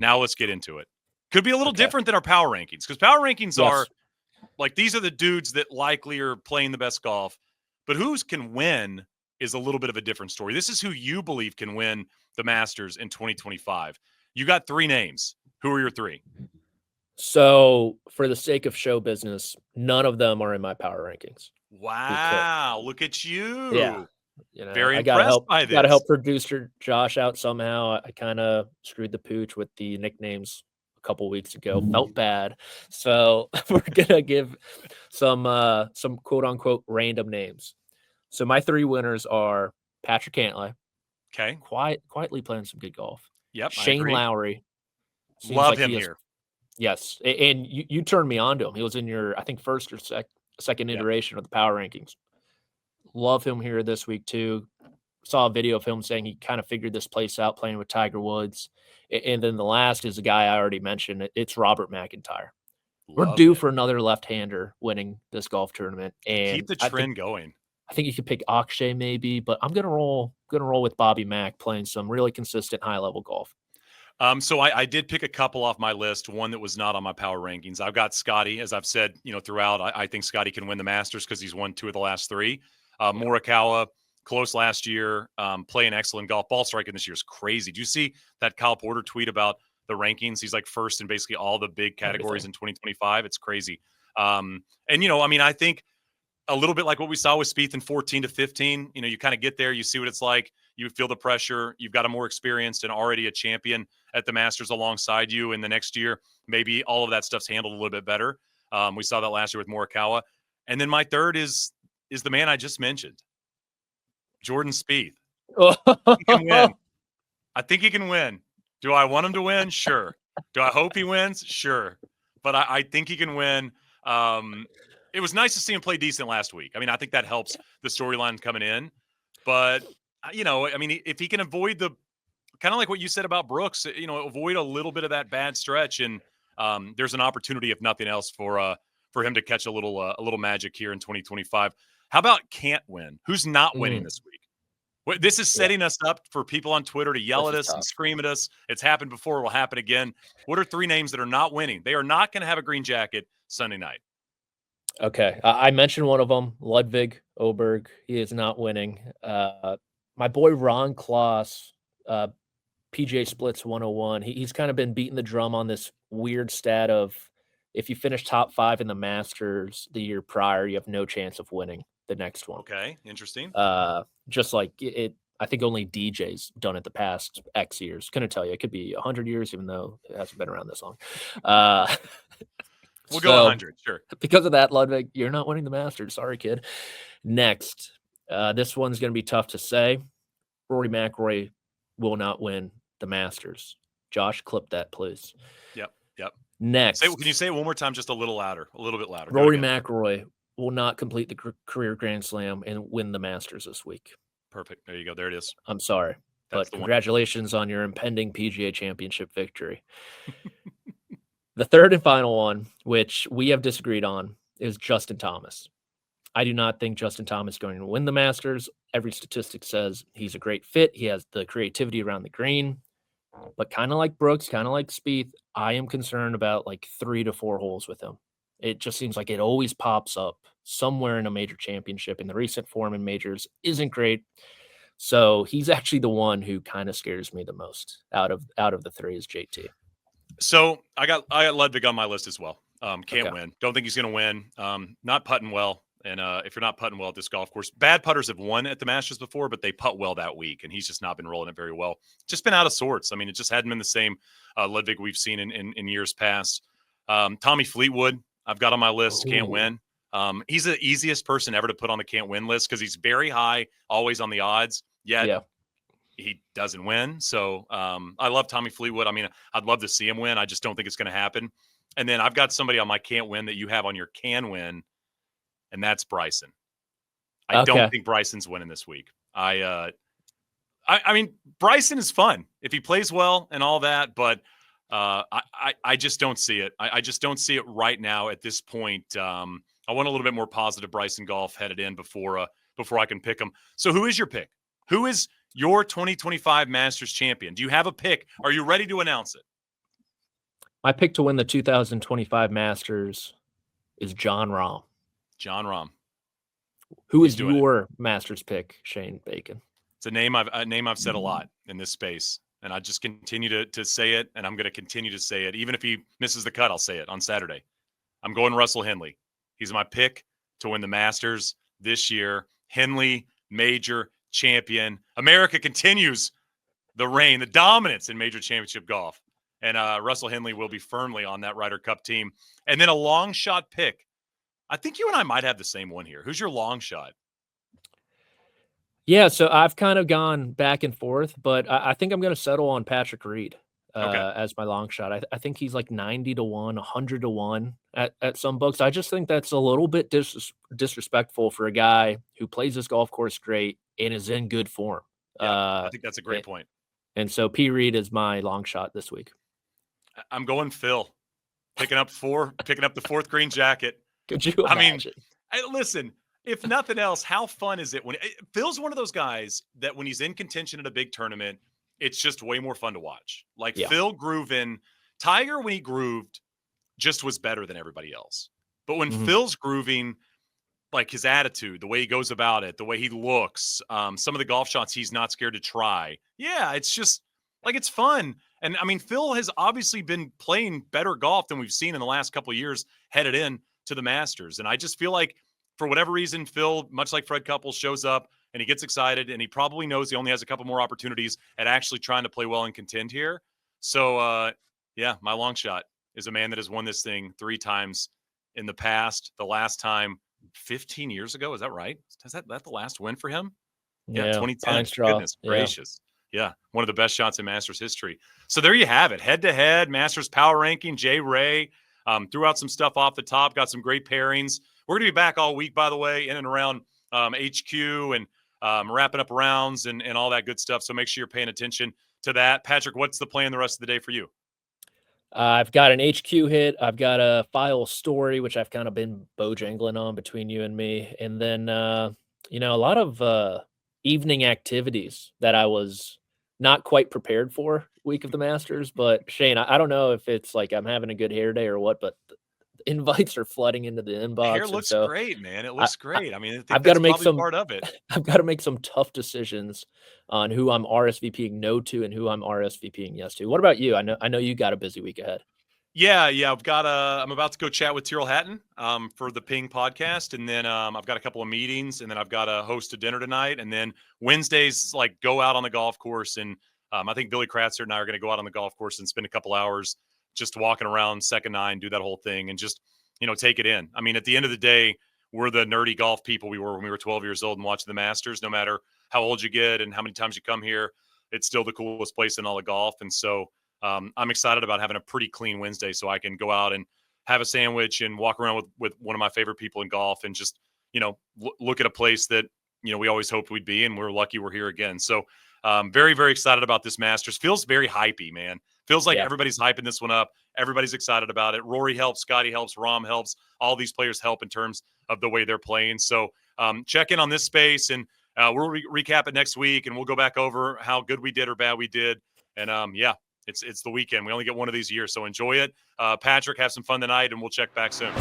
Now let's get into it. Could be a little different than our power rankings, because power rankings are like, these are the dudes that likely are playing the best golf, but who's can win is a little bit of a different story. This is who you believe can win the Masters in 2025. You got 3 names. Who are your 3? So, for the sake of show business, none of them are in my power rankings. Wow, look at you. Yeah. Very I gotta impressed by this. Gotta help producer Josh out somehow. I kind of screwed the pooch with the nicknames a couple weeks ago. Felt bad. So we're gonna give some quote unquote random names. So my 3 winners are Patrick Cantlay. Okay. Quietly playing some good golf. Yep. Shane Lowry. Love him here. Yes. And you turned me on to him. He was in your, I think, first or second iteration of the power rankings. Love him here this week too. Saw a video of him saying he kind of figured this place out playing with Tiger Woods. And then the last is a guy I already mentioned. It's Robert McIntyre. We're due for another left-hander winning this golf tournament. And keep the trend going. I think you could pick Akshay maybe, but I'm gonna roll with Bobby Mack playing some really consistent high-level golf. So I did pick a couple off my list, one that was not on my power rankings. I've got Scotty, as I've said, throughout. I think Scotty can win the Masters because he's won 2 of the last 3. Morikawa, close last year, playing excellent golf. Ball striking this year is crazy. Do you see that Kyle Porter tweet about the rankings? He's like first in basically all the big categories in 2025. It's crazy. I think a little bit like what we saw with Spieth in 14 to 15, you kind of get there, you see what it's like, you feel the pressure, you've got a more experienced and already a champion at the Masters alongside you. In the next year, maybe all of that stuff's handled a little bit better. We saw that last year with Morikawa. And then my third is the man I just mentioned, Jordan Spieth. He can win. I think he can win. Do I want him to win? Sure. Do I hope he wins? Sure. But I think he can win. It was nice to see him play decent last week. I think that helps the storyline coming in. But, if he can avoid the kind of like what you said about Brooks, avoid a little bit of that bad stretch, and there's an opportunity, if nothing else, for him to catch a little magic here in 2025. How about can't win? Who's not winning this week? This is setting us up for people on Twitter to yell at us and scream at us. It's happened before. It will happen again. What are 3 names that are not winning? They are not going to have a green jacket Sunday night. Okay. I mentioned one of them, Ludwig Oberg. He is not winning. My boy Ron Kloss, PGA Splits 101. He's kind of been beating the drum on this weird stat of if you finish top 5 in the Masters the year prior, you have no chance of winning the next one. Okay, interesting. Just like it, I think only DJ's done it the past X years. Couldn't tell you. It could be 100 years, even though it hasn't been around this long. We'll go 100, sure. Because of that, Ludwig, you're not winning the Masters. Sorry, kid. Next, this one's going to be tough to say. Rory McIlroy will not win the Masters. Josh, clip that, please. Yep. Next. Can you say it one more time, just a little bit louder? Rory McIlroy will not complete the career Grand Slam and win the Masters this week. Perfect. There you go. There it is. I'm sorry, but congratulations on your impending PGA Championship victory. The third and final one, which we have disagreed on, is Justin Thomas. I do not think Justin Thomas is going to win the Masters. Every statistic says he's a great fit. He has the creativity around the green. But kind of like Brooks, kind of like Spieth, I am concerned about like 3 to 4 holes with him. It just seems like it always pops up somewhere in a major championship, and the recent form in majors isn't great. So he's actually the one who kind of scares me the most out of the 3 is JT. So I got Ludwig on my list as well. Can't win. Don't think he's going to win. Not putting well. And if you're not putting well at this golf course, bad putters have won at the Masters before, but they putt well that week, and he's just not been rolling it very well. Just been out of sorts. It just hadn't been the same Ludwig we've seen in years past. Tommy Fleetwood, I've got on my list. Can't win. He's the easiest person ever to put on the can't win list because he's very high, always on the odds, yet he doesn't win. So I love Tommy Fleetwood. I'd love to see him win. I just don't think it's going to happen. And then I've got somebody on my can't win that you have on your can win, and that's Bryson. I don't think Bryson's winning this week. I mean, Bryson is fun if he plays well and all that, but I just don't see it. I just don't see it right now at this point. I want a little bit more positive Bryson golf headed in before I can pick him. So who is your pick? Who is your 2025 Masters champion? Do you have a pick? Are you ready to announce it? My pick to win the 2025 Masters is Jon Rahm. Jon Rahm. Who is your Masters pick, Shane Bacon? It's a name I've said a lot in this space, and I just continue to say it, and I'm going to continue to say it. Even if he misses the cut, I'll say it on Saturday. I'm going Russell Henley. He's my pick to win the Masters this year. Henley, major champion. America continues the reign, the dominance in major championship golf. And Russell Henley will be firmly on that Ryder Cup team. And then a long shot pick. I think you and I might have the same one here. Who's your long shot? Yeah, so I've kind of gone back and forth, but I think I'm going to settle on Patrick Reed as my long shot. I think he's like 90 to 1, 100 to 1 at some books. I just think that's a little bit disrespectful for a guy who plays this golf course great and is in good form. Yeah, I think that's a great point. And so P. Reed is my long shot this week. I'm going Phil, picking up the fourth green jacket. Could you imagine? Listen, if nothing else, how fun is it when Phil's one of those guys that when he's in contention at a big tournament, it's just way more fun to watch. Like Phil grooving. Tiger, when he grooved, just was better than everybody else. But when Phil's grooving, like his attitude, the way he goes about it, the way he looks, some of the golf shots he's not scared to try. Yeah, it's just like it's fun. And I mean, Phil has obviously been playing better golf than we've seen in the last couple of years headed in to the Masters. And I just feel like for whatever reason, Phil, much like Fred Couples, shows up and he gets excited and he probably knows he only has a couple more opportunities at actually trying to play well and contend here. So, yeah, my long shot is a man that has won this thing 3 times in the past. The last time 15 years ago. Is that right? Is that the last win for him? Yeah, 2010. Goodness gracious. Yeah, one of the best shots in Masters history. So there you have it. Head-to-head, Masters power ranking, Jay Ray. Threw out some stuff off the top, got some great pairings. We're going to be back all week, by the way, in and around HQ and wrapping up rounds and all that good stuff. So make sure you're paying attention to that. Patrick, what's the plan the rest of the day for you? I've got an HQ hit. I've got a file story, which I've kind of been bojangling on between you and me. And then, a lot of evening activities that I was not quite prepared for week of the Masters. But Shane, I don't know if it's like I'm having a good hair day or what, but the invites are flooding into the inbox. Hair looks great, man. It looks great. I mean, I've got to make some part of it. I've got to make some tough decisions on who I'm RSVPing no to and who I'm RSVPing yes to. What about you? I know you got a busy week ahead. Yeah. I'm about to go chat with Tyrrell Hatton for the Ping podcast, and then I've got a couple of meetings, and then I've got to host a dinner tonight, and then Wednesdays like go out on the golf course, and I think Billy Kratzer and I are going to go out on the golf course and spend a couple hours just walking around second nine, do that whole thing, and just take it in. I mean, at the end of the day, we're the nerdy golf people we were when we were 12 years old and watching the Masters. No matter how old you get and how many times you come here, it's still the coolest place in all of golf, and so. I'm excited about having a pretty clean Wednesday so I can go out and have a sandwich and walk around with one of my favorite people in golf and just, look at a place that, we always hoped we'd be, and we're lucky we're here again. So very, very excited about this Masters. Feels very hypey, man. Feels like everybody's hyping this one up. Everybody's excited about it. Rory helps, Scotty helps, Rahm helps. All these players help in terms of the way they're playing. So check in on this space, and we'll recap it next week, and we'll go back over how good we did or bad we did. And it's the weekend. We only get one of these a year, so enjoy it. Patrick, have some fun tonight, and we'll check back soon.